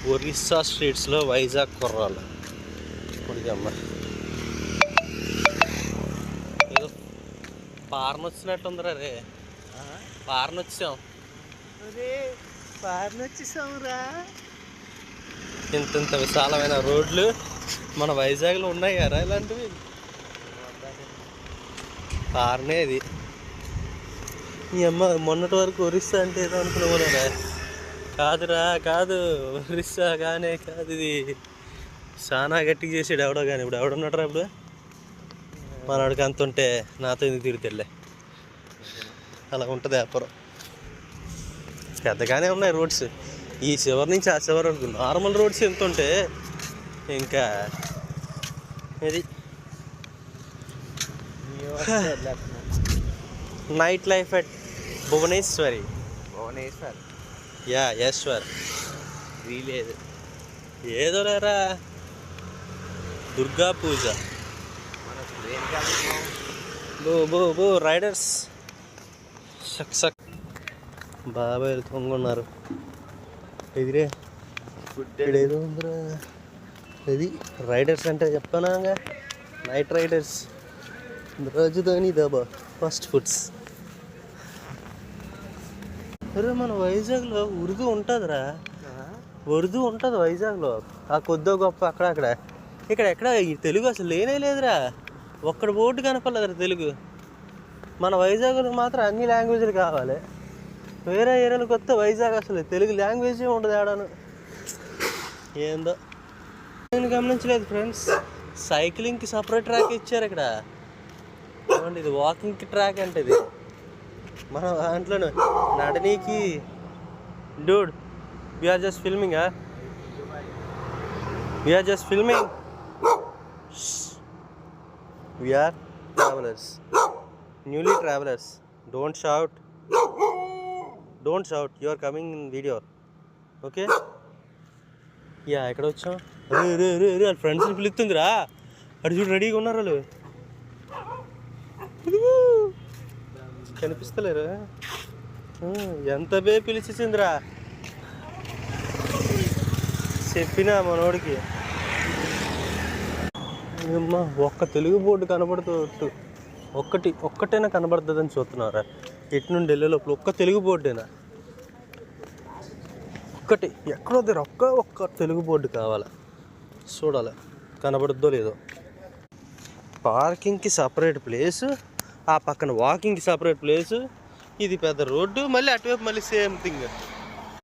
ఒరిస్సా స్ట్రీట్స్లో వైజాగ్ కుర్రాలు కొడిగమ్మ ఏదో పారన వచ్చినట్టుందిరా రే. పారన వచ్చాం వచ్చేసామురా. ఇంత విశాలమైన రోడ్లు మన వైజాగ్లో ఉన్నాయి కదా ఇలాంటివి. పారనే ఇది. ఈ అమ్మ మొన్నటి వరకు ఒరిస్సా అంటే ఏదో అనుకునేవాళ్ళే. కాదురా కాదు, ఒరిస్సా కానీ కాదు, ఇది చాలా గట్టిగా చేసాడు ఎవడో కానీ. ఇప్పుడు ఎవడున్నాడు ఇప్పుడు మనవాడికి అంత ఉంటే నాతో ఎందుకు తిరుగుతాడులే. అలా ఉంటుంది వ్యాపారం. పెద్దగానే ఉన్నాయి రోడ్స్. ఈ చివరి నుంచి ఆ చివరి వరకు నార్మల్ రోడ్స్ ఎంత ఉంటే ఇంకా ఇది నైట్ లైఫ్ అట్ భువనేశ్వరి. యా ఈశ్వర్ వీలేదు ఏదో లేరా. దుర్గా పూజ. బో రైడర్స్ సక్ బాబాయ్ తొంగున్నారు. ఎదిరే ఏదో ఉందిరా. ఇది రైడర్స్ అంటే చెప్తానాగా, నైట్ రైడర్స్. రాజధాని దాబా ఫాస్ట్ ఫుడ్స్. అరే మన వైజాగ్లో ఉర్దూ ఉంటుందిరా. ఉర్దూ ఉంటుంది వైజాగ్లో. ఆ కొద్దో గొప్ప అక్కడక్కడ. ఎక్కడ ఈ తెలుగు అసలు లేనే లేదురా. ఒక్కడ బోర్డు కనపడలేదురా తెలుగు. మన వైజాగ్లో మాత్రం అన్ని లాంగ్వేజ్లు కావాలి. వేరే ఏరియాలకు వస్తే వైజాగ్ అసలు తెలుగు లాంగ్వేజే ఉండదు ఆడాను. ఏందో నేను గమనించలేదు ఫ్రెండ్స్. సైక్లింగ్కి సపరేట్ ట్రాక్ ఇచ్చారు ఇక్కడ. ఇది వాకింగ్కి ట్రాక్ అంటే ఇది. మన దాంట్లోనే నడనీకి. Dude we're just filming. We're just filming. We're travellers, newly travellers. Don't shout, you are coming in video. Okay ya ఎక్కడ వచ్చాం. రే వాళ్ళ ఫ్రెండ్స్ని పిలుస్తుందిరా. అటు చూడు రెడీగా ఉన్నారు వాళ్ళు. కనిపిస్తలేరు. ఎంత పిలిచేసిందిరా చెప్పినా మనోడికి. అమ్మా ఒక్క తెలుగు బోర్డు కనబడుతూ ఒక్కటైనా కనబడుతుందని చూస్తున్నారా. ఎటు నుండి వెళ్ళే లోపల ఒక్క తెలుగు బోర్డేనా. ఒక్కటి ఎక్కడో దగ్గర ఒక్క తెలుగు బోర్డు కావాలా. చూడాలి కనబడుద్దో లేదో. పార్కింగ్కి సపరేట్ ప్లేసు, ఆ పక్కన వాకింగ్కి సపరేట్ ప్లేసు. ఇది పెద్ద రోడ్డు, మళ్ళీ అటువైపు మళ్ళీ సేమ్ థింగ్.